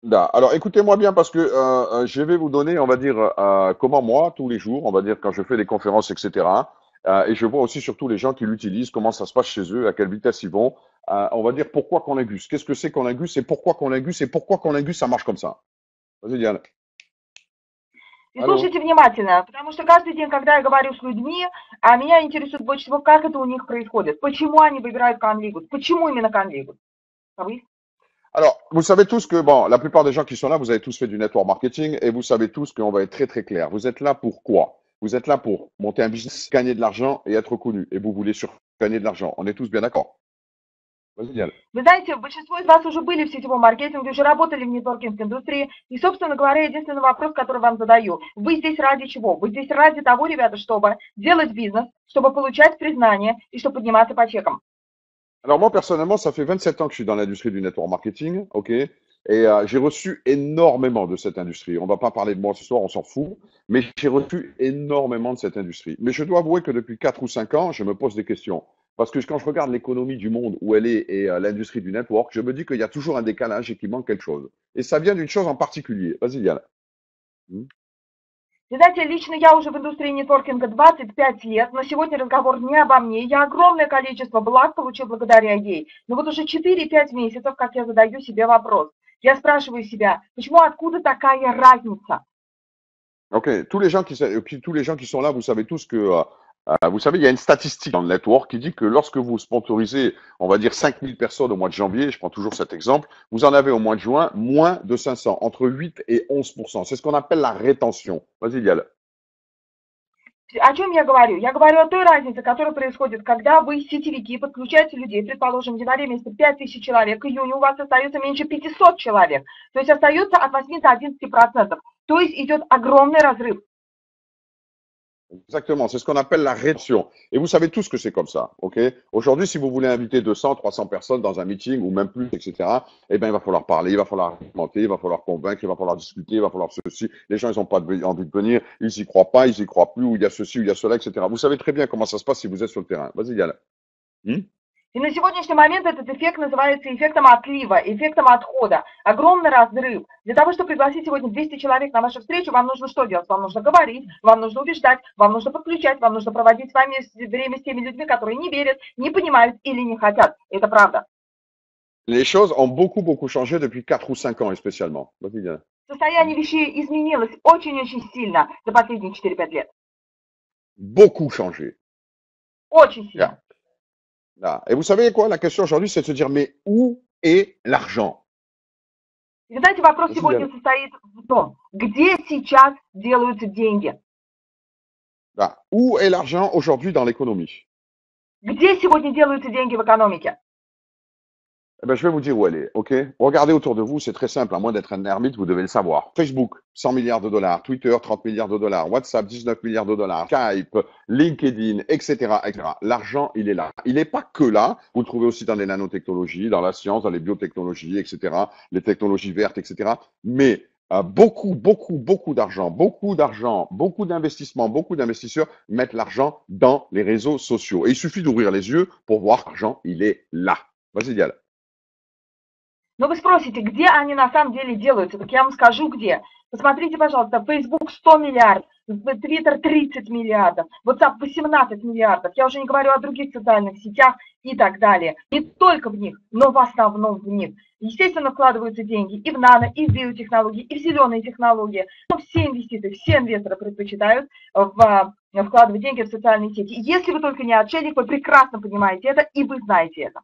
Là, alors écoutez-moi bien parce que je vais vous donner, on va dire, comment moi, tous les jours, on va dire, quand je fais des conférences, etc., et je vois aussi surtout les gens qui l'utilisent, comment ça se passe chez eux, à quelle vitesse ils vont, on va dire pourquoi Conlingus. Qu'est-ce que c'est Conlingus et pourquoi Conlingus et pourquoi Conlingus ça marche comme ça. Vas-y, Diane. И Allô? слушайте внимательно, потому что каждый день, когда я говорю с людьми, меня интересует больше всего, как это у них происходит, почему они выбирают Канлигут, почему именно Канлигут. А вы? Alors, vous savez tous que, bon, la plupart des gens qui sont là, vous avez tous fait du network marketing et vous savez tous qu'on va être très très clair. Vous êtes là pour quoi? Vous êtes là pour monter un business, gagner de l'argent et être connu. Et vous voulez sur gagner de l'argent. On est tous bien d'accord. Vas-y, Diane. Вы знаете, большинство из вас уже были в сетевом маркетинге, уже работали в нетворкинг-индустрии. И, собственно говоря, единственный вопрос, который вам задаю. Вы здесь ради чего? Вы здесь ради того, ребята, чтобы делать бизнес, чтобы получать признание и чтобы подниматься по чекам. Alors moi, personnellement, ça fait 27 ans que je suis dans l'industrie du network marketing, ok? Et j'ai reçu énormément de cette industrie. On va pas parler de moi ce soir, on s'en fout, mais j'ai reçu énormément de cette industrie. Mais je dois avouer que depuis 4 ou 5 ans, je me pose des questions. Parce que quand je regarde l'économie du monde où elle est et l'industrie du network, je me dis qu'il y a toujours un décalage et qu'il manque quelque chose. Et ça vient d'une chose en particulier. Vas-y, Diane. Hmm. Вы знаете, лично я уже в индустрии нетворкинга 25 лет, но сегодня разговор не обо мне. Я огромное количество благ получил благодаря ей. Но вот уже 4-5 месяцев, как я задаю себе вопрос. Я спрашиваю себя, почему, откуда такая разница? Ok, tous les gens qui sont là, vous savez tous que, vous savez, il y a une statistique dans le network qui dit que lorsque vous sponsorisez, on va dire 5000 personnes au mois de janvier, je prends toujours cet exemple, vous en avez au mois de juin moins de 500, entre 8 et 11%. C'est ce qu'on appelle la rétention. Vas-y, Lial. О чем я говорю? Я говорю о той разнице, которая происходит, когда вы, сетевики, подключаете людей. Предположим, в январе месяце 5000 человек, к июню у вас остается меньше 500 человек. То есть остается от 8 до 11%. То есть идет огромный разрыв. Exactement, c'est ce qu'on appelle la rétention. Et vous savez tous que c'est comme ça, ok? Aujourd'hui, si vous voulez inviter 200, 300 personnes dans un meeting ou même plus, etc., eh bien, il va falloir parler, il va falloir argumenter, il va falloir convaincre, il va falloir discuter, il va falloir ceci. Les gens, ils n'ont pas envie de venir, ils y croient pas, ils y croient plus, ou il y a ceci, ou il y a cela, etc. Vous savez très bien comment ça se passe si vous êtes sur le terrain. Vas-y, Yann. Hmm. И на сегодняшний момент этот эффект называется эффектом отлива, эффектом отхода. Огромный разрыв. Для того, чтобы пригласить сегодня 200 человек на вашу встречу, вам нужно что делать? Вам нужно говорить, вам нужно убеждать, вам нужно подключать, вам нужно проводить с вами время с теми людьми, которые не верят, не понимают или не хотят. Это правда. Les choses ont beaucoup, beaucoup changé depuis 4 ou 5 ans, spécialement. Vas-y, Yann. Состояние вещей изменилось очень-очень сильно за последние 4-5 лет. Beaucoup changé. Очень Yeah. сильно. Là. Et vous savez quoi? La question aujourd'hui, c'est de se dire, mais où est l'argent? И знаете, вопрос Vas-y, сегодня Yann. состоит в том, где сейчас делаются деньги. Là. Où est l'argent aujourd'hui dans l'économie? Где сегодня делаются деньги в экономике? Eh ben, je vais vous dire où elle est, ok? Regardez autour de vous, c'est très simple, à moins d'être un ermite, vous devez le savoir. Facebook, 100 milliards de dollars. Twitter, 30 milliards de dollars. WhatsApp, 19 milliards de dollars. Skype, LinkedIn, etc., etc. L'argent, il est là. Il n'est pas que là. Vous le trouvez aussi dans les nanotechnologies, dans la science, dans les biotechnologies, etc., les technologies vertes, etc. Mais beaucoup, beaucoup, beaucoup d'investissements, beaucoup d'investisseurs mettent l'argent dans les réseaux sociaux. Et il suffit d'ouvrir les yeux pour voir que l'argent, il est là. Vas-y, Dial. Но вы спросите, где они на самом деле делаются? Так я вам скажу, где. Посмотрите, пожалуйста, Facebook 100 миллиардов, Twitter 30 миллиардов, WhatsApp 18 миллиардов. Я уже не говорю о других социальных сетях и так далее. Не только в них, но в основном в них. Естественно, вкладываются деньги и в нано, и в биотехнологии, и в зеленые технологии. Но все инвестиции, все инвесторы предпочитают вкладывать деньги в социальные сети. И если вы только не отшельник, вы прекрасно понимаете это, и вы знаете это.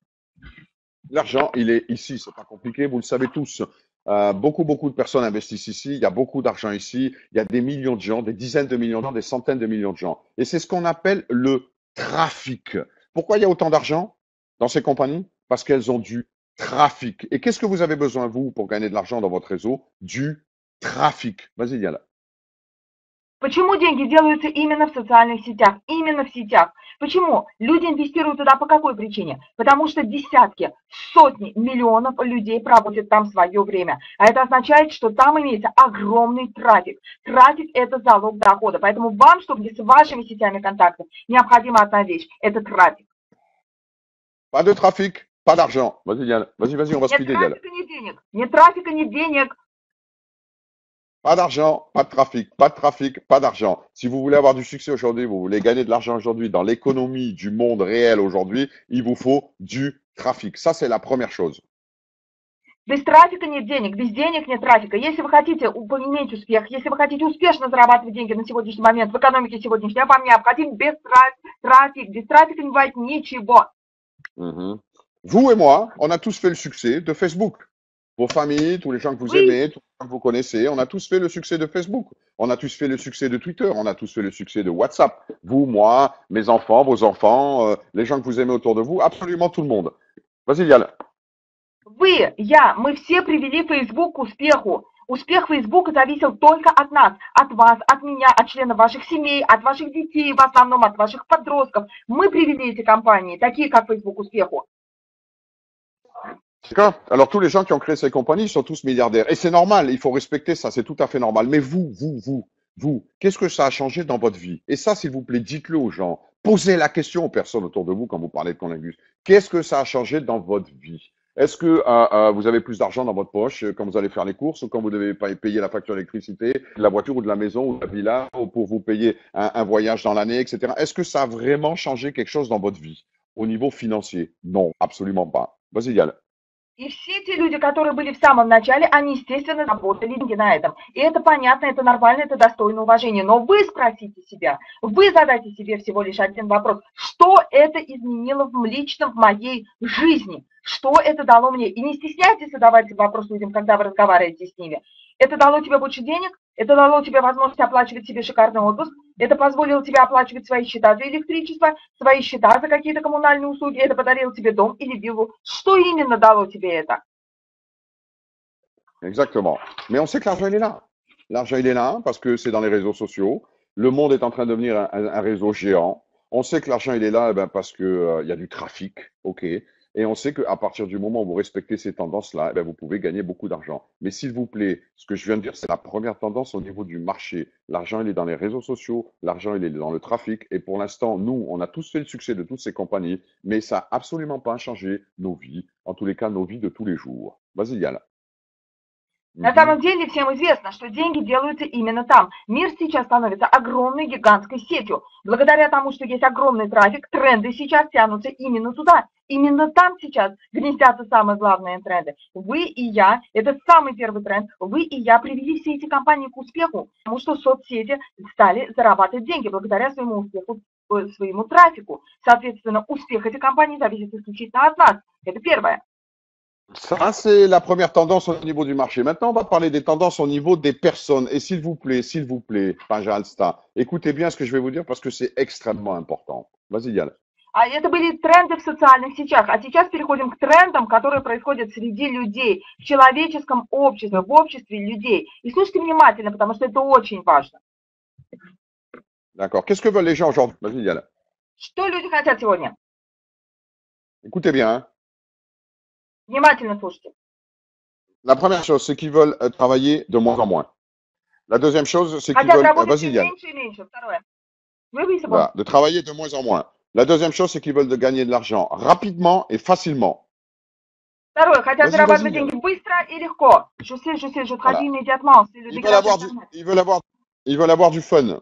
L'argent, il est ici, c'est pas compliqué, vous le savez tous. Beaucoup de personnes investissent ici, il y a beaucoup d'argent ici, il y a des millions de gens, des dizaines de millions de gens, des centaines de millions de gens. Et c'est ce qu'on appelle le trafic. Pourquoi il y a autant d'argent dans ces compagnies? Parce qu'elles ont du trafic. Et qu'est-ce que vous avez besoin, vous, pour gagner de l'argent dans votre réseau? Du trafic. Vas-y, Diana. Почему деньги делаются именно в социальных сетях? Именно в сетях. Почему? Люди инвестируют туда по какой причине? Потому что десятки, сотни миллионов людей проводят там свое время. А это означает, что там имеется огромный трафик. Трафик – это залог дохода. Поэтому вам, чтобы с вашими сетями контактов, необходима одна вещь – это трафик. Pas de trafic, pas d'argent. Vas-y, Diana. Vas-y, on va Нет speeder, Diana. трафика, нет денег. Нет трафика, нет денег. Pas d'argent, pas de trafic, pas de trafic, pas d'argent. Si vous voulez avoir du succès aujourd'hui, vous voulez gagner de l'argent aujourd'hui dans l'économie du monde réel aujourd'hui, il vous faut du trafic. Ça, c'est la première chose. Без трафика нет денег, без денег нет трафика. Если вы хотите иметь успех, если вы хотите успешно зарабатывать деньги на сегодняшний момент в экономике сегодняшней, вам необходим трафик. Без трафика не бывает ничего. Mhm. Vous et moi, on a tous fait le succès de Facebook. Vos familles, tous les gens que vous Вы, aimez, tous les gens que vous connaissez, on a tous fait le succès de Facebook. On a tous fait le succès de Twitter. On a tous fait le succès de WhatsApp. Vous, moi, mes enfants, vos enfants, les gens que vous aimez autour de vous, absolument tout le monde. Vas-y, Lial. мы все привели Facebook к успеху. Успех Фейсбука зависел только от нас, от вас, от меня, от членов ваших семей, от ваших детей, в основном от ваших подростков. Мы привели эти компании, такие как Facebook, к успеху. D'accord. Alors, tous les gens qui ont créé ces compagnies sont tous milliardaires. Et c'est normal, il faut respecter ça, c'est tout à fait normal. Mais vous, qu'est-ce que ça a changé dans votre vie? Et ça, s'il vous plaît, dites-le aux gens. Posez la question aux personnes autour de vous quand vous parlez de Conlingus. Qu'est-ce que ça a changé dans votre vie? Est-ce que vous avez plus d'argent dans votre poche quand vous allez faire les courses ou quand vous devez payer la facture d'électricité, de la voiture ou de la maison ou de la villa ou pour vous payer un voyage dans l'année, etc. Est-ce que ça a vraiment changé quelque chose dans votre vie au niveau financier? Non, absolument pas. Vas-y, Yann. И все те люди, которые были в самом начале, они, естественно, работали деньги на этом. И это понятно, это нормально, это достойно уважения. Но вы спросите себя, вы задайте себе всего лишь один вопрос. Что это изменило в личном, в моей жизни? Что это дало мне? И не стесняйтесь задавать вопрос людям, когда вы разговариваете с ними. Это дало тебе больше денег? Это дало тебе возможность оплачивать себе шикарный отпуск? Это позволило тебе оплачивать свои счета за электричество, свои счета за какие-то коммунальные услуги? Это подарило тебе дом или виллу? Что именно дало тебе это? Exactement. Mais on sait que l'argent, il est là. L'argent, il est là parce que c'est dans les réseaux sociaux. Le monde est en train de devenir un réseau géant. On sait que l'argent, il est là parce que, il y a du trafic, OK. Et on sait qu'à partir du moment où vous respectez ces tendances-là, vous pouvez gagner beaucoup d'argent. Mais s'il vous plaît, ce que je viens de dire, c'est la première tendance au niveau du marché. L'argent, il est dans les réseaux sociaux, l'argent, il est dans le trafic. Et pour l'instant, nous, on a tous fait le succès de toutes ces compagnies, mais ça n'a absolument pas changé nos vies, en tous les cas, nos vies de tous les jours. Vas-y, Yann. На самом деле всем известно, что деньги делаются именно там. Мир сейчас становится огромной гигантской сетью. Благодаря тому, что есть огромный трафик, тренды сейчас тянутся именно туда. Именно там сейчас гнездятся самые главные тренды. Вы и я, это самый первый тренд, вы и я привели все эти компании к успеху, потому что соцсети стали зарабатывать деньги благодаря своему успеху, своему трафику. Соответственно, успех этих компаний зависит исключительно от нас. Это первое. Ça, c'est la première tendance au niveau du marché. Maintenant, on va parler des tendances au niveau des personnes. Et s'il vous plaît, Page Alsta, écoutez bien ce que je vais vous dire parce que c'est extrêmement important. Vas-y, Yann. А это были тренды в социальных сетях. А сейчас переходим к трендам, которые происходят среди людей, в человеческом обществе, в обществе людей. И слушайте внимательно, потому что это очень важно. D'accord. Qu'est-ce que veulent les gens aujourd'hui? Vas-y, Yann. Что люди хотят сегодня? Écoutez bien, hein. Внимательно слушайте. La première chose, c'est qu'ils veulent travailler de moins en moins. La deuxième chose, c'est qu'ils Хотят veulent. работать Vas-y, все Yann. меньше и меньше. Второе. Вы высоко. Voilà, de travailler de moins en moins. La deuxième chose, c'est qu'ils veulent de gagner de l'argent rapidement et facilement. Второе. Хотят Vas-y, зарабатывать vas-y, Yann. деньги быстро и легко. Je traduis Voilà. immédiatement. C'est le Ils veulent avoir décalage du, Internet. ils veulent avoir du fun.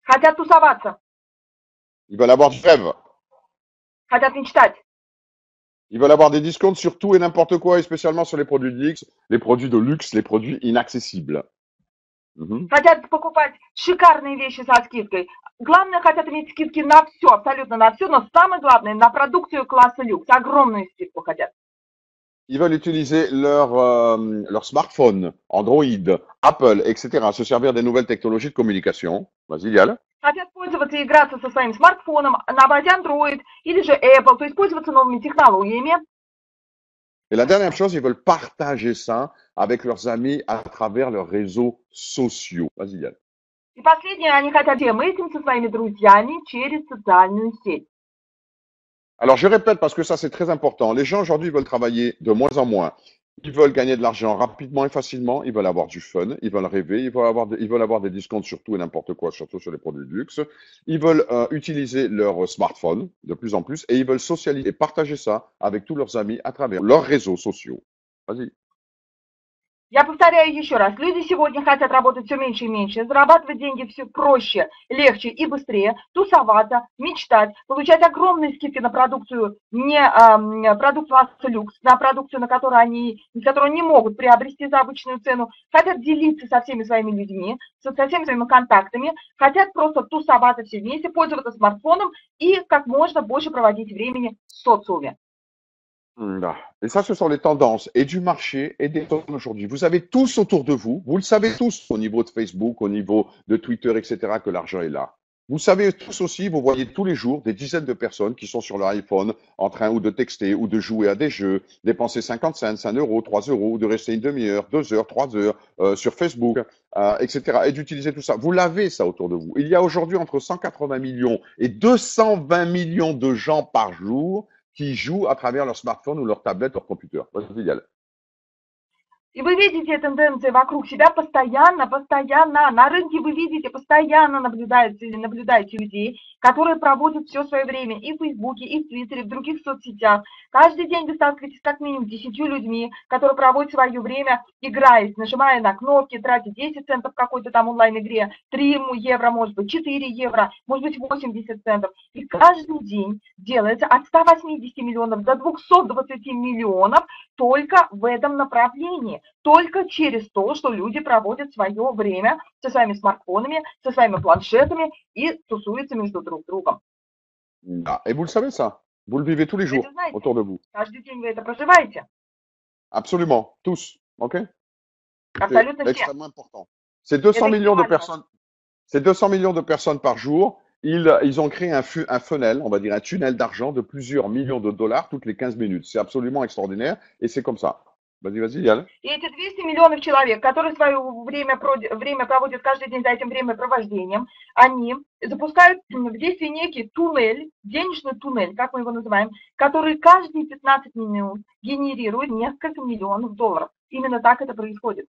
Хотят тусоваться. Ils veulent avoir du rêve. Хотят мечтать. Ils veulent avoir des discounts sur tout et n'importe quoi, et spécialement sur les produits de luxe, les produits inaccessibles. Mhm. Хотят покупать шикарные вещи со скидкой. Главное, хотят иметь скидки на все, абсолютно на все, но самое главное, на продукцию класса люкс. Огромную скидку хотят. Ils veulent utiliser leur smartphone, Android, Apple, etc., se servir des nouvelles technologies de communication. Vas-y, Lial. Хотят пользоваться и играться со своим смартфоном на базе Android или же Apple, то есть пользоваться новыми технологиями. Et la dernière chose, ils veulent partager ça avec leurs amis à travers leurs réseaux sociaux. Vas-y, Lial. И последнее, они хотят делиться этим со своими друзьями через социальную сеть. Alors, je répète parce que ça, c'est très important. Les gens aujourd'hui veulent travailler de moins en moins. Ils veulent gagner de l'argent rapidement et facilement. Ils veulent avoir du fun. Ils veulent rêver. Ils veulent avoir des discounts sur tout et n'importe quoi, surtout sur les produits de luxe. Ils veulent utiliser leur smartphone de plus en plus et ils veulent socialiser et partager ça avec tous leurs amis à travers leurs réseaux sociaux. Vas-y. Я повторяю еще раз, люди сегодня хотят работать все меньше и меньше, зарабатывать деньги все проще, легче и быстрее, тусоваться, мечтать, получать огромные скидки на продукцию, не продукт класса люкс, на продукцию, которую они не могут приобрести за обычную цену, хотят делиться со всеми своими людьми, со всеми своими контактами, хотят просто тусоваться все вместе, пользоваться смартфоном и как можно больше проводить времени в социуме. Et ça, ce sont les tendances et du marché et des personnes aujourd'hui. Vous avez tous autour de vous, vous le savez tous au niveau de Facebook, au niveau de Twitter, etc., que l'argent est là. Vous savez tous aussi, vous voyez tous les jours des dizaines de personnes qui sont sur leur iPhone en train ou de texter ou de jouer à des jeux, dépenser 50 cents, 1 euro, 3 euros, ou de rester une demi-heure, 2 heures, 3 heures sur Facebook, etc. et d'utiliser tout ça. Vous l'avez ça autour de vous. Il y a aujourd'hui entre 180 millions et 220 millions de gens par jour qui jouent à travers leur smartphone ou leur tablette, leur computer. Vas-y, Yael. И вы видите тенденции вокруг себя постоянно, на рынке вы видите, постоянно наблюдаете людей, которые проводят все свое время и в Фейсбуке, и в Твиттере, в других соцсетях. Каждый день вы сталкиваетесь как минимум 10 людьми, которые проводят свое время, играя, нажимая на кнопки, тратя 10 центов в какой-то там онлайн-игре, 3 евро, может быть, 4 евро, может быть, 80 центов. И каждый день делается от 180 миллионов до 220 миллионов только в этом направлении. Только через то, что люди проводят свое время со своими смартфонами, со своими планшетами и тусуются между друг другом. Et vous le savez ça, vous le vivez tous les Вы jours это знаете, autour de vous. каждый день вы это проживаете, Absolument, tous. OK? C'est абсолютно все. extrêmement important. C'est 200 Это millions de важно. personnes. C'est 200 millions de personnes par jour. Ils ont créé un funnel, on va dire un tunnel d'argent de plusieurs millions de dollars toutes les 15 minutes. C'est absolument extraordinaire et c'est comme ça. Vas-y, Yann. И эти 200 миллионов человек, которые свое время проводят каждый день за этим времяпровождением, они запускают в действие некий туннель, денежный туннель, как мы его называем, который каждые 15 минут генерирует несколько миллионов долларов. Именно так это происходит.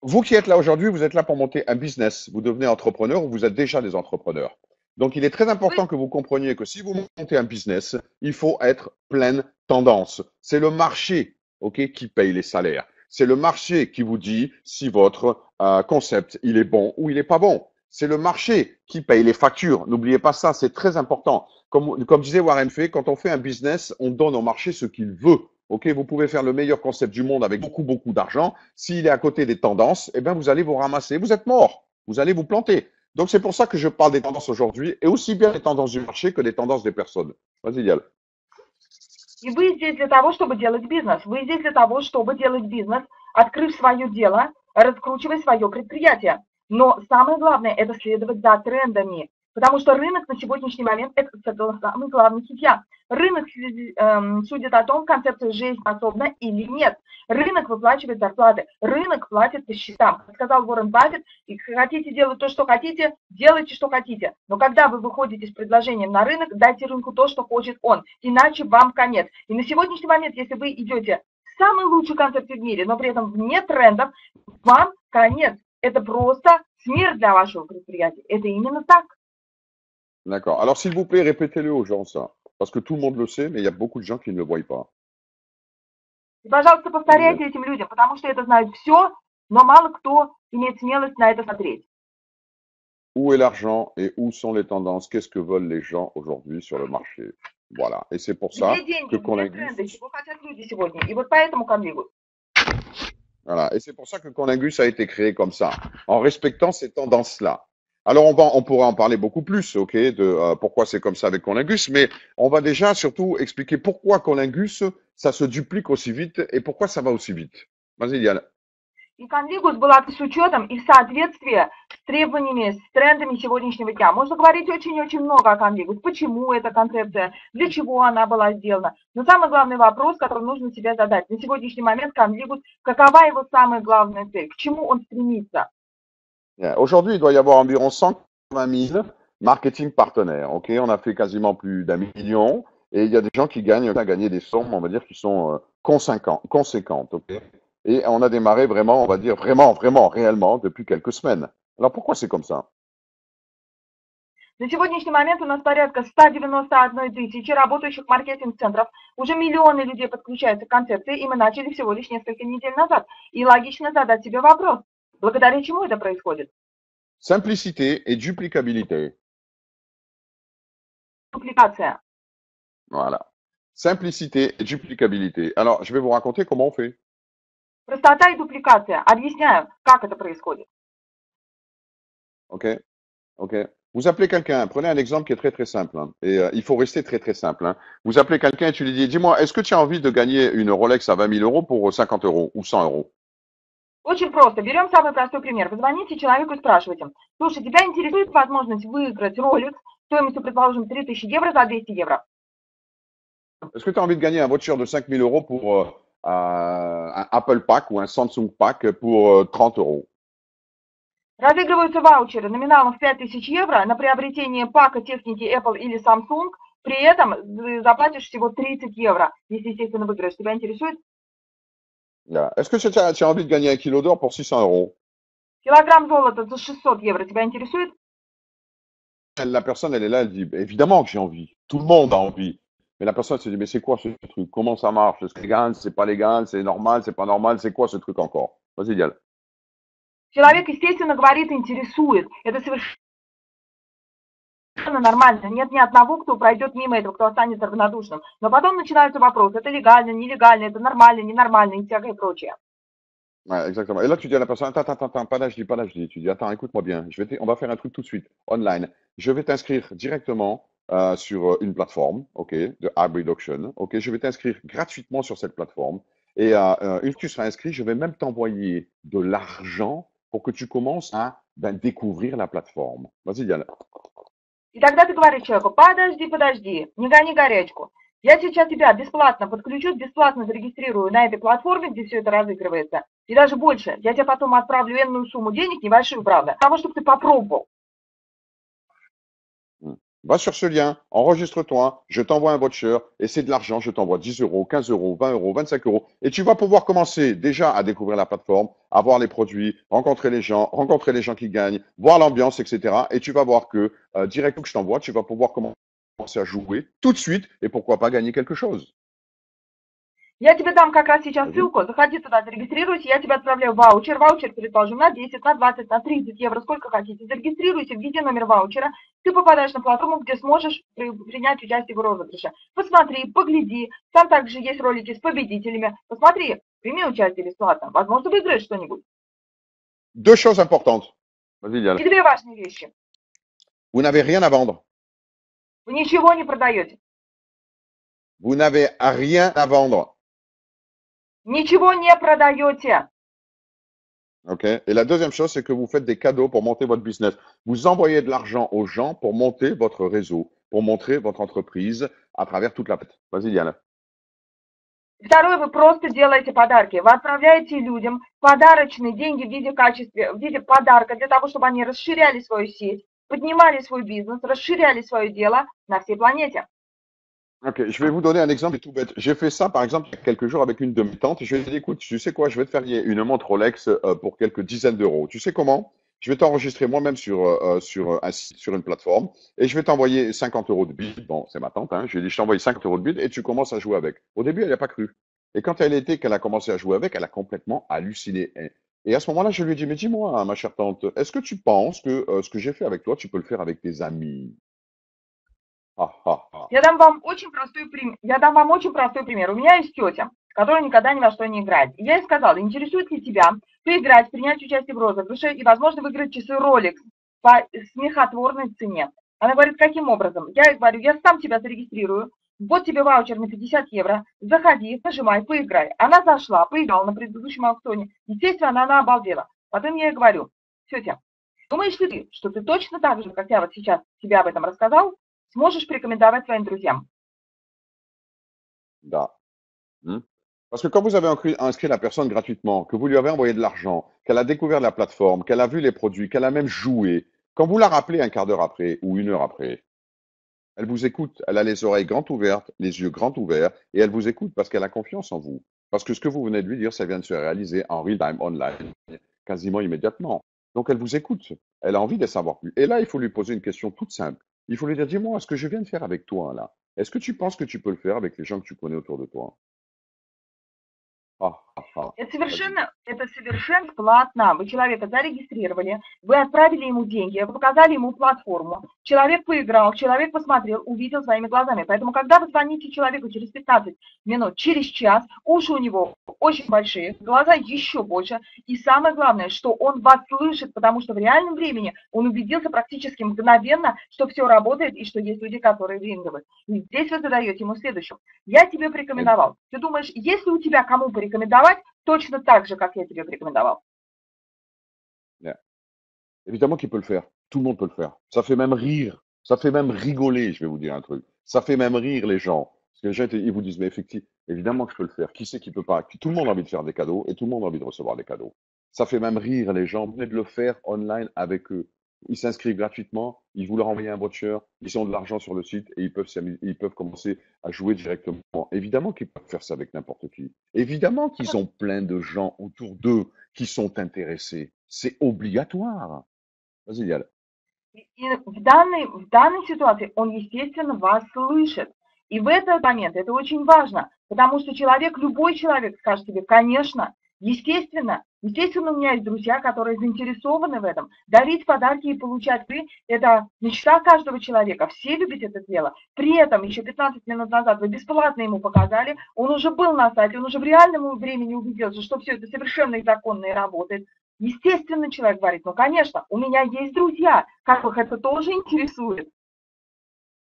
Vous qui êtes là aujourd'hui, vous êtes là pour monter un business. Vous devenez entrepreneur ou vous êtes déjà des entrepreneurs. Donc, il est très important que vous compreniez que si vous montez un business, il faut être pleine tendance. C'est le marché, OK, qui paye les salaires. C'est le marché qui vous dit si votre concept, il est bon ou il n'est pas bon. C'est le marché qui paye les factures. N'oubliez pas ça, c'est très important. Comme disait Warren Buffett, quand on fait un business, on donne au marché ce qu'il veut. OK, vous pouvez faire le meilleur concept du monde avec beaucoup d'argent. S'il est à côté des tendances, eh bien, vous allez vous ramasser. Vous êtes mort. Vous allez vous planter. Donc, c'est pour ça que je parle des tendances aujourd'hui et aussi bien des tendances du marché que des tendances des personnes. Vas-y, Yael. И вы здесь для того, чтобы делать бизнес. Вы здесь для того, чтобы делать бизнес, открыв свое дело, раскручивая свое предприятие. Но самое главное – это следовать за трендами. Потому что рынок на сегодняшний момент – это самый главный судья. Рынок судит о том, концепция жизнеспособна или нет. Рынок выплачивает зарплаты, рынок платит по счетам. Как сказал Уоррен Баффет, хотите делать то, что хотите, делайте, что хотите. Но когда вы выходите с предложением на рынок, дайте рынку то, что хочет он. Иначе вам конец. И на сегодняшний момент, если вы идете в самой лучшей концепции в мире, но при этом вне трендов, вам конец. Это просто смерть для вашего предприятия. Это именно так. D'accord. Alors, s'il vous plaît, répétez-le aux gens, ça. Parce que tout le monde le sait, mais il y a beaucoup de gens qui ne le voient pas. И, пожалуйста, повторяйте этим людям, потому что это знают все, но мало кто имеет смелость на это смотреть. Où est l'argent et où sont les tendances? Qu'est-ce que veulent les gens aujourd'hui sur le marché? Voilà. Et c'est pour ça Где деньги, que где Conlingus. тренды, чего хотят люди сегодня. И вот поэтому конвигут. Voilà. Et c'est pour ça que Conlingus a été créé comme ça, en respectant ces tendances-là. Alors, on pourra en parler beaucoup plus, OK, de pourquoi c'est comme ça avec Conlingus, mais on va déjà surtout expliquer pourquoi Conlingus, ça se duplique aussi vite et pourquoi ça va aussi vite. Vas-y, Yann. И Conlingus была с учетом и в соответствии с требованиями, с трендами сегодняшнего дня. Можно говорить очень-очень много о Conlingus. Почему эта концепция, для чего она была сделана. Но самый главный вопрос, который нужно себе задать. На сегодняшний момент Conlingus, какова его самая главная цель, к чему он стремится? Aujourd'hui, il doit y avoir environ 120 000 marketing partenaires. OK, on a fait quasiment plus d'1 million et il y a des gens qui gagnent, on a gagné des sommes, on va dire, qui sont conséquentes. OK, et on a démarré vraiment, on va dire, vraiment, réellement depuis quelques semaines. Alors pourquoi c'est comme ça? На сегодняшний момент у нас порядка 191 тысячи работающих маркетинг-центров. Уже миллионы людей подключаются к концепции, и мы начали всего лишь несколько недель назад. И логично задать себе вопрос, благодаря чему это происходит? Simplicité et duplicabilité. Дупликация. Voilà. Simplicité et duplicabilité. Alors, je vais vous raconter comment on fait. Простота и дупликация. Объясняю, как это происходит. OK? OK? Vous appelez quelqu'un, prenez un exemple qui est très très simple, hein, et il faut rester très très simple, hein. Vous appelez quelqu'un et tu lui dis, dis-moi, est-ce que tu as envie de gagner une Rolex à 20 000 euros pour 50 euros ou 100 euros? Очень просто. Берем самый простой пример. Вы звоните человеку и спрашиваете, слушай, тебя интересует возможность выиграть Rolex стоимостью, предположим, 3000 евро за 200 евро? Est-ce que tu as envie de gagner un voucher de 5 000 euros pour un Apple Pack ou un Samsung Pack pour 30 euros? Разыгрываются ваучеры номиналом в 5000 евро на приобретение пака техники Apple или Samsung. При этом заплатишь всего 30 евро, если, естественно, выиграешь. Тебя интересует? Yeah. Est-ce que tu as envie de gagner un kilo d'or pour 600 euros? Килограмм золота за 600 евро. Тебя интересует? La personne, elle est là, elle dit, évidemment que j'ai envie. Tout le monde a envie. Mais la personne se dit, mais c'est quoi ce truc? Comment ça marche? C'est légal? C'est pas légal? C'est normal? C'est pas normal? C'est quoi ce truc encore? Vas-y, Dial. Человек, естественно, говорит, интересует. Это совершенно нормально. Нет ни одного, кто пройдет мимо этого, кто останется равнодушным. Но потом начинаются вопросы. Это легально, нелегально, это нормально, ненормально и всякое прочее. Ouais, exactement. Et là, tu dis à la personne, attends, pas d'âge dit, pas d'âge dit. Tu dis, attends, écoute-moi bien. On va faire un truc tout de suite, online. Je vais t'inscrire directement sur une plateforme, ok, de Hybrid Auction. Ok, je vais t'inscrire gratuitement sur cette plateforme. Et une fois que tu seras inscrit, je vais même t'envoyer de l'argent pour que tu commences à découvrir la plateforme. Vas-y, Dial. И тогда ты говоришь человеку, подожди, не гони горячку. Я сейчас тебя бесплатно подключу, бесплатно зарегистрирую на этой платформе, где все это разыгрывается. И даже больше, я тебе потом отправлю энную сумму денег, небольшую, правда, для того, чтобы ты попробовал. Va sur ce lien, enregistre-toi, je t'envoie un voucher et c'est de l'argent, je t'envoie 10 euros, 15 euros, 20 euros, 25 euros. Et tu vas pouvoir commencer déjà à découvrir la plateforme, à voir les produits, rencontrer les gens qui gagnent, voir l'ambiance, etc. Et tu vas voir que direct que je t'envoie, tu vas pouvoir commencer à jouer tout de suite et pourquoi pas gagner quelque chose. Я тебе дам как раз сейчас ссылку, заходи туда, зарегистрируйся, я тебе отправляю ваучер, предположим, на 10, на 20, на 30 евро, сколько хотите. Зарегистрируйся, введи номер ваучера, ты попадаешь на платформу, где сможешь принять участие в розыгрыше. Посмотри, погляди, там также есть ролики с победителями. Посмотри, прими участие бесплатно, возможно, выиграешь что-нибудь. Deux choses importantes. Vas-y, Dial. И две важные вещи. Vous n'avez rien à vendre. Вы ничего не продаете. Vous n'avez rien à vendre. Ничего не продаете. OK? Et la deuxième chose, c'est que vous faites des cadeaux pour monter votre business. Vous envoyez de l'argent aux gens pour monter votre réseau, pour montrer votre entreprise à travers toute la planète. Vas-y, Diana. Второе, вы просто делаете подарки. Вы отправляете людям подарочные деньги в виде подарка для того, чтобы они расширяли свою сеть, поднимали свой бизнес, расширяли свое дело на всей планете. Ok, je vais vous donner un exemple tout bête. J'ai fait ça, par exemple, il y a quelques jours avec une de mes tantes. Je lui ai dit, écoute, tu sais quoi, je vais te faire une montre Rolex pour quelques dizaines d'euros. Tu sais comment? Je vais t'enregistrer moi-même sur un site, sur une plateforme, et je vais t'envoyer 50 euros de bid. Bon, c'est ma tante, hein. Je lui ai dit, je t'envoie 50 euros de bid et tu commences à jouer avec. Au début, elle n'a pas cru. Et quand qu'elle a commencé à jouer avec, elle a complètement halluciné. Et à ce moment-là, je lui ai dit, mais dis-moi, ma chère tante, est-ce que tu penses que ce que j'ai fait avec toi, tu peux le faire avec tes amis? Ah, ah, ah. Я дам вам очень простой пример. У меня есть тетя, которая никогда ни во что не играет. И я ей сказала, интересует ли тебя поиграть, принять участие в розыгрыше и, возможно, выиграть часы Rolex по смехотворной цене. Она говорит, каким образом? Я ей говорю, я сам тебя зарегистрирую, вот тебе ваучер на 50 евро, заходи, нажимай, поиграй. Она зашла, поиграла на предыдущем аукционе. Естественно, она обалдела. Потом я ей говорю, тетя, думаешь ли ты, что ты точно так же, как я вот сейчас тебе об этом рассказал, сможешь порекомендовать своим друзьям? Da. Parce que quand vous avez inscrit la personne gratuitement, que vous lui avez envoyé de l'argent, qu'elle a découvert la plateforme, qu'elle a vu les produits, qu'elle a même joué, quand vous la rappelez un quart d'heure après ou une heure après, elle vous écoute, elle a les oreilles grandes ouvertes, les yeux grands ouverts, et elle vous écoute parce qu'elle a confiance en vous. Parce que ce que vous venez de lui dire, ça vient de se réaliser en real time online, quasiment immédiatement. Donc elle vous écoute. Elle a envie de savoir plus. Et là, il faut lui poser une question toute simple. Il faut lui dire, dis-moi, ce que je viens de faire avec toi, là, est-ce que tu penses que tu peux le faire avec les gens que tu connais autour de toi? Ah, ah, ah. Vas-y. Это совершенно платно. Вы человека зарегистрировали, вы отправили ему деньги, вы показали ему платформу. Человек поиграл, человек посмотрел, увидел своими глазами. Поэтому, когда вы звоните человеку через 15 минут, через час, уши у него очень большие, глаза еще больше. И самое главное, что он вас слышит, потому что в реальном времени он убедился практически мгновенно, что все работает и что есть люди, которые выигрывают. И здесь вы задаете ему следующее. Я тебе Et- порекомендовал. Ты думаешь, есть ли у тебя кому порекомендовать точно так же, как я тебе порекомендовал? yeah. Évidemment qu'il peut le faire. Tout le monde peut le faire. Ça fait même rire. Ça fait même rigoler, je vais vous dire un truc. Ça fait même rire les gens. Parce que les gens, ils vous disent, mais effectivement, évidemment que je peux le faire. Qui c'est qui peut pas? Tout le monde a envie de faire des cadeaux et tout le monde a envie de recevoir des cadeaux. Ça fait même rire les gens. Venez de le faire online avec eux. Ils s'inscrivent gratuitement, ils vous leur envoient un voucher, ils ont de l'argent sur le site et ils peuvent commencer à jouer directement. Évidemment qu'ils peuvent faire ça avec n'importe qui. Évidemment qu'ils ont plein de gens autour d'eux qui sont intéressés. C'est obligatoire. Vas-y, Yann. И в данной ситуации он, естественно, вас слышит. И в этот момент это очень важно, потому что человек, любой человек скажет тебе, конечно, естественно, у меня есть друзья, которые заинтересованы в этом. Дарить подарки и получать вы– это мечта каждого человека. Все любят это дело. При этом еще 15 минут назад вы бесплатно ему показали, он уже был на сайте, он уже в реальном времени убедился, что все это совершенно законно и работает. Естественно, человек говорит, ну, конечно, у меня есть друзья, как их это тоже интересует.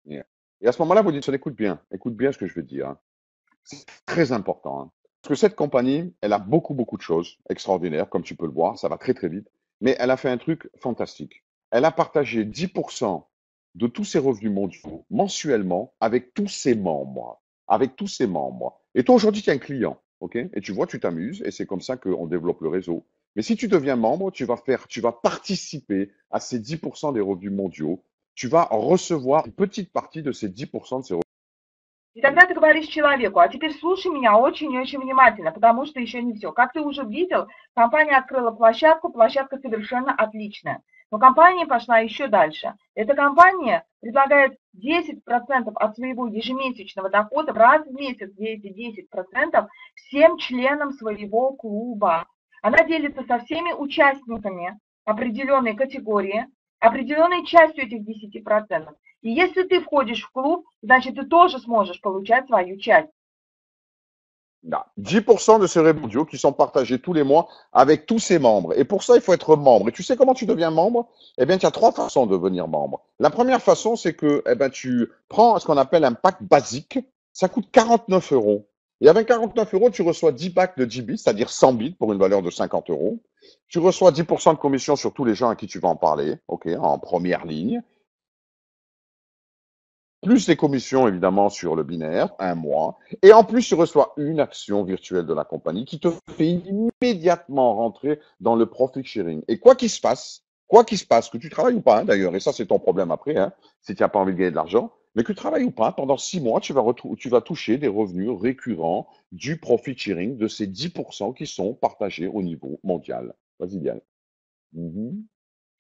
Yeah. Et à ce moment-là, vous dites, écoute bien ce que je vais te dire, hein. C'est très important, hein. Parce que cette compagnie, elle a beaucoup, beaucoup de choses extraordinaires, comme tu peux le voir, ça va très, très vite. Mais elle a fait un truc fantastique. Elle a partagé 10% de tous ses revenus mondiaux mensuellement avec tous ses membres. Avec tous ses membres. Et toi, aujourd'hui, tu es un client, OK? Et tu vois, tu t'amuses, et c'est comme ça qu'on développe le réseau. Mais si tu deviens membre, tu vas participer à ces 10% des revenus mondiaux. Tu vas recevoir une petite partie de ces 10% de ces И revenus. тогда ты говоришь человеку, а теперь слушай меня очень и очень внимательно, потому что еще не все. Как ты уже видел, компания открыла площадку, площадка совершенно отличная. Но компания пошла еще дальше. Эта компания предлагает 10% от своего ежемесячного дохода раз в месяц, где эти 10% всем членам своего клуба. Она делится со всеми участниками определенной категории, определенной частью этих 10%. И если ты входишь в клуб, значит, ты тоже сможешь получать свою часть. Là, 10% de ces revenus mondiaux qui sont partagés tous les mois avec tous ses membres. Et pour ça, il faut être membre. Et tu sais comment tu deviens membre? Eh bien, tu as trois façons de devenir membre. La première façon, c'est que eh ben, tu prends ce qu'on appelle un pack basique. Ça coûte 49 euros. Et avec 49 euros, tu reçois 10 packs de 10 bits, c'est-à-dire 100 bits pour une valeur de 50 euros. Tu reçois 10% de commission sur tous les gens à qui tu vas en parler, ok, en première ligne. Plus les commissions évidemment sur le binaire, un mois, et en plus tu reçois une action virtuelle de la compagnie qui te fait immédiatement rentrer dans le profit sharing. Et quoi qu'il se passe, que tu travailles ou pas hein, d'ailleurs, et ça c'est ton problème après, hein, si tu n'as pas envie de gagner de l'argent, mais que tu travailles ou pas, pendant 6 mois, tu vas toucher des revenus récurrents du profit sharing de ces 10% qui sont partagés au niveau mondial. Vas-y, Diane. Mhm.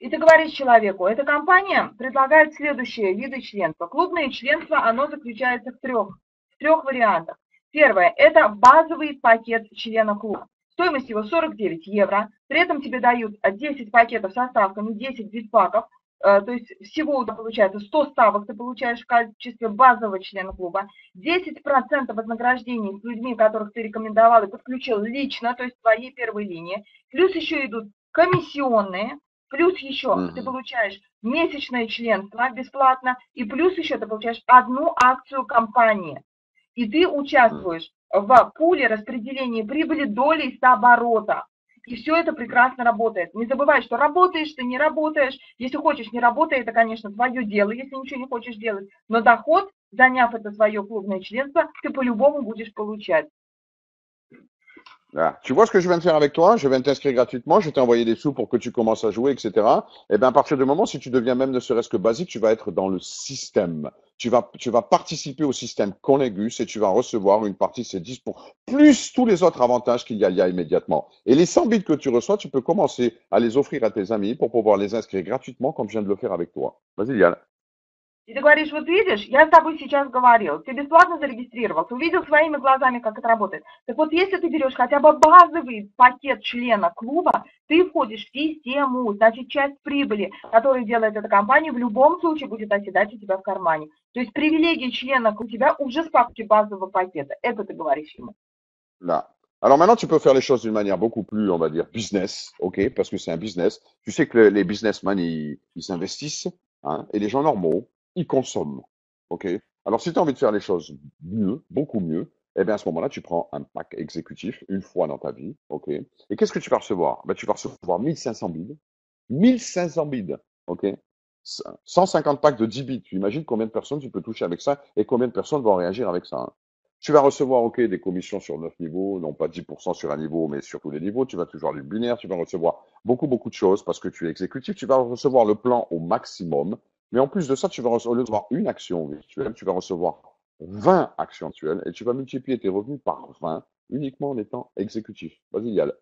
И ты говоришь человеку, эта компания предлагает следующие виды членства. Клубное членство, оно заключается в трех вариантах. Первое, это базовый пакет члена клуба. Стоимость его 49 евро. При этом тебе дают 10 пакетов со ставками, 10 битпаков. То есть всего у тебя получается 100 ставок ты получаешь в качестве базового члена клуба. 10% вознаграждений с людьми, которых ты рекомендовал и подключил лично, то есть в твоей первой линии. Плюс еще идут комиссионные. Плюс еще ты Mhm. получаешь месячное членство бесплатно, и плюс еще ты получаешь одну акцию компании. И ты участвуешь в пуле распределения прибыли долей с оборота. И все это прекрасно работает. Не забывай, что работаешь ты, не работаешь. Если хочешь, не работай, это, конечно, твое дело, если ничего не хочешь делать. Но доход, заняв это свое клубное членство, ты по-любому будешь получать. Là. Tu vois ce que je viens de faire avec toi? Je viens de t'inscrire gratuitement, je t'ai envoyé des sous pour que tu commences à jouer, etc. Et bien, à partir du moment, si tu deviens même ne serait-ce que basique, tu vas être dans le système. Tu vas participer au système Connegus et tu vas recevoir une partie de ces 10 plus tous les autres avantages qu'il y a immédiatement. Et les 100 bits que tu reçois, tu peux commencer à les offrir à tes amis pour pouvoir les inscrire gratuitement comme je viens de le faire avec toi. Vas-y, Yann. И ты говоришь, вот видишь, я с тобой сейчас говорил, ты бесплатно зарегистрировался, увидел своими глазами, как это работает. Так вот, если ты берешь хотя бы базовый пакет члена клуба, ты входишь в систему, значит, часть прибыли, которую делает эта компания, в любом случае будет оседать у тебя в кармане. То есть привилегии члена у тебя уже с папки базового пакета. Это ты говоришь ему. Là. Alors maintenant, tu peux faire les choses d'une manière beaucoup plus, on va dire, business, ok, parce que c'est un business. Tu sais que les businessmen, ils s'investissent, hein, et les gens normaux, ils consomment, ok. Alors si tu as envie de faire les choses mieux, beaucoup mieux, eh bien à ce moment-là, tu prends un pack exécutif une fois dans ta vie, ok. Et qu'est-ce que tu vas recevoir? Ben, tu vas recevoir 1500 bids, 1500 bids, ok. 150 packs de 10 bits. Tu imagines combien de personnes tu peux toucher avec ça et combien de personnes vont réagir avec ça, hein. Tu vas recevoir, OK, des commissions sur 9 niveaux, non pas 10% sur un niveau, mais sur tous les niveaux. Tu vas toujours du binaire, tu vas recevoir beaucoup, beaucoup de choses parce que tu es exécutif. Tu vas recevoir le plan au maximum. Mais en plus de ça, tu vas recevoir une action virtuelle, tu vas recevoir 20 actions actuelles et tu vas multiplier tes revenus par 20 uniquement en étant exécutif. Vas-y, Yal.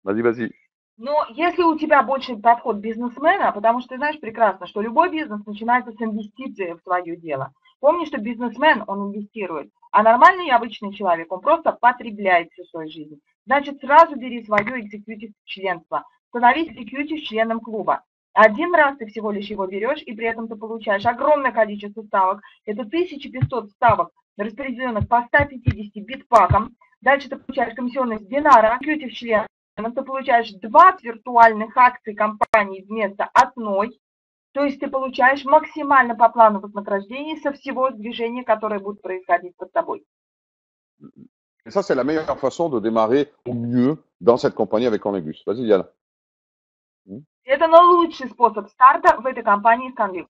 Vas-y, vas-y. Но если у тебя больше подход бизнесмена, потому что ты знаешь прекрасно, что любой бизнес начинается с инвестиции в свое дело. Помни, что бизнесмен, он инвестирует, а нормальный обычный человек, он просто потребляет всю свою жизнь. Значит, сразу бери свое экзекьютив членство, становись экзекьютив членом клуба. Один раз ты всего лишь его берешь, и при этом ты получаешь огромное количество ставок. Это 1500 ставок, распределенных по 150 битпакам. Дальше ты получаешь комиссионные с бинара, экзекьютив член. Ты получаешь 20 виртуальных акций компании вместо одной, то есть ты получаешь максимально по плану вознаграждений со всего движения, которое будет происходить под тобой. Et ça, c'est la meilleure façon de démarrer au mieux dans cette compagnie avec Connegus. Vas-y, Yal. Это лучший способ старта в этой компании с Connegus.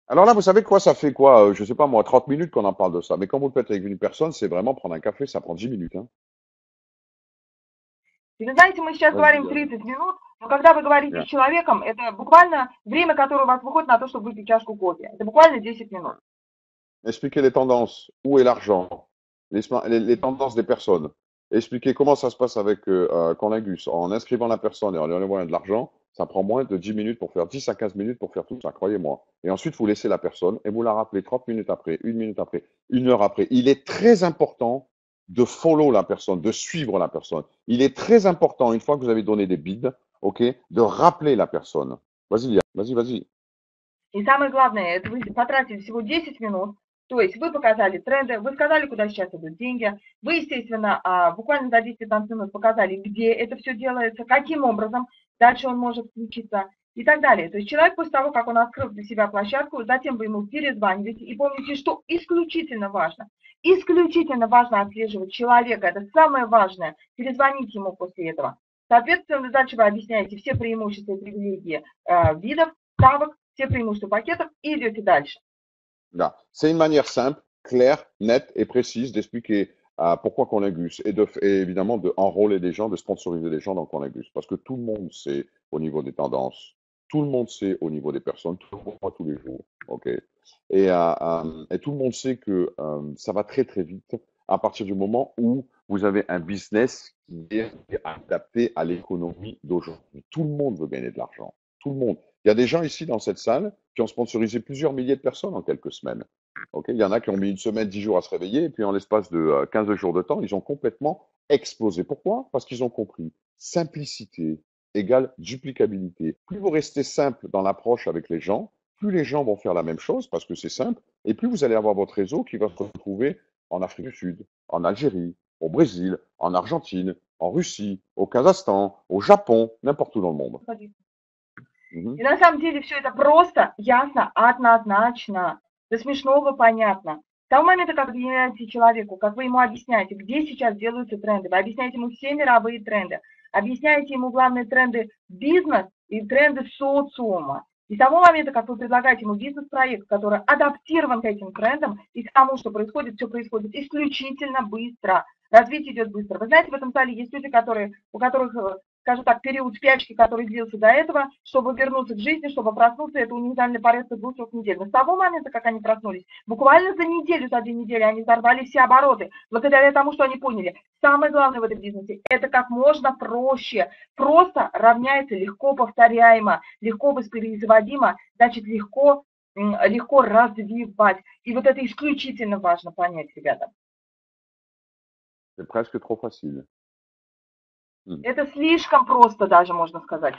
Alors là, vous savez quoi, ça fait quoi, je sais pas moi, 30 minutes qu'on en parle de ça. Mais quand vous le faites avec une personne, c'est vraiment prendre un café, ça prend 10 minutes, hein. И вы знаете, мы сейчас Vas-y, говорим Yal. 30 минут, но когда вы говорите Bien. с человеком, это буквально время, которое у вас выходит на то, чтобы выпить чашку кофе. Это буквально 10 минут. Expliquer les tendances, où est l'argent, les tendances des personnes. Expliquer comment ça se passe avec Conlingus. En inscrivant la personne et en lui envoyant de l'argent, ça prend moins de 10 minutes pour faire 10 à 15 minutes pour faire tout ça, croyez-moi. Et ensuite, vous laissez la personne et vous la rappelez 30 minutes après, 1 minute après, 1 heure après. Il est très important de follow la personne, de suivre la personne. Il est très important, une fois que vous avez donné des bids, ok, de rappeler la personne. Vas-y, vas-y, vas-y. И самое главное, это вы потратили всего 10 минут, то есть вы показали тренды, вы сказали, куда сейчас идут деньги, вы, естественно, буквально за 10-15 минут показали, где это все делается, каким образом дальше он может включиться и так далее. То есть человек после того, как он открыл для себя площадку, затем вы ему перезваниваете, и помните, что исключительно важно отслеживать человека, это самое важное, перезвонить ему после этого. Соответственно, дальше вы объясняете все преимущества и привилегии видов, ставок, все преимущества пакетов и идете дальше. Là. C'est une manière simple, claire, nette et précise d'expliquer pourquoi Conlingus et évidemment d'enrôler des gens, de sponsoriser des gens dans Conlingus. Parce que tout le monde sait au niveau des tendances, tout le monde sait au niveau des personnes, tout le monde voit tous les jours. Ok. Et tout le monde sait que ça va très très vite à partir du moment où vous avez un business qui est adapté à l'économie d'aujourd'hui. Tout le monde veut gagner de l'argent. Tout le monde. Il y a des gens ici dans cette salle qui ont sponsorisé plusieurs milliers de personnes en quelques semaines. Okay, il y en a qui ont mis 1 semaine, 10 jours à se réveiller, et puis en l'espace de 15 jours de temps, ils ont complètement explosé. Pourquoi? Parce qu'ils ont compris. Simplicité égale duplicabilité. Plus vous restez simple dans l'approche avec les gens, plus les gens vont faire la même chose parce que c'est simple, et plus vous allez avoir votre réseau qui va se retrouver en Afrique du Sud, en Algérie, au Brésil, en Argentine, en Russie, au Kazakhstan, au Japon, n'importe où dans le monde. И на самом деле все это просто, ясно, однозначно, до смешного понятно. С того момента, как вы объясняете человеку, как вы ему объясняете, где сейчас делаются тренды, вы объясняете ему все мировые тренды, объясняете ему главные тренды бизнес и тренды социума. И с того момента, как вы предлагаете ему бизнес-проект, который адаптирован к этим трендам и к тому, что происходит, все происходит исключительно быстро. Развитие идет быстро. Вы знаете, в этом зале есть люди, у которых, скажем так, период спячки, который длился до этого, чтобы вернуться к жизни, чтобы проснуться, это универсальный порядок 2-3 недель. Но с того момента, как они проснулись, буквально за неделю, за 2 недели они взорвали все обороты, благодаря тому, что они поняли. Самое главное в этом бизнесе – это как можно проще. Просто равняется легко повторяемо, легко воспроизводимо, значит, легко развивать. И вот это исключительно важно понять, ребята. C'est presque trop facile. Это слишком просто даже, можно сказать.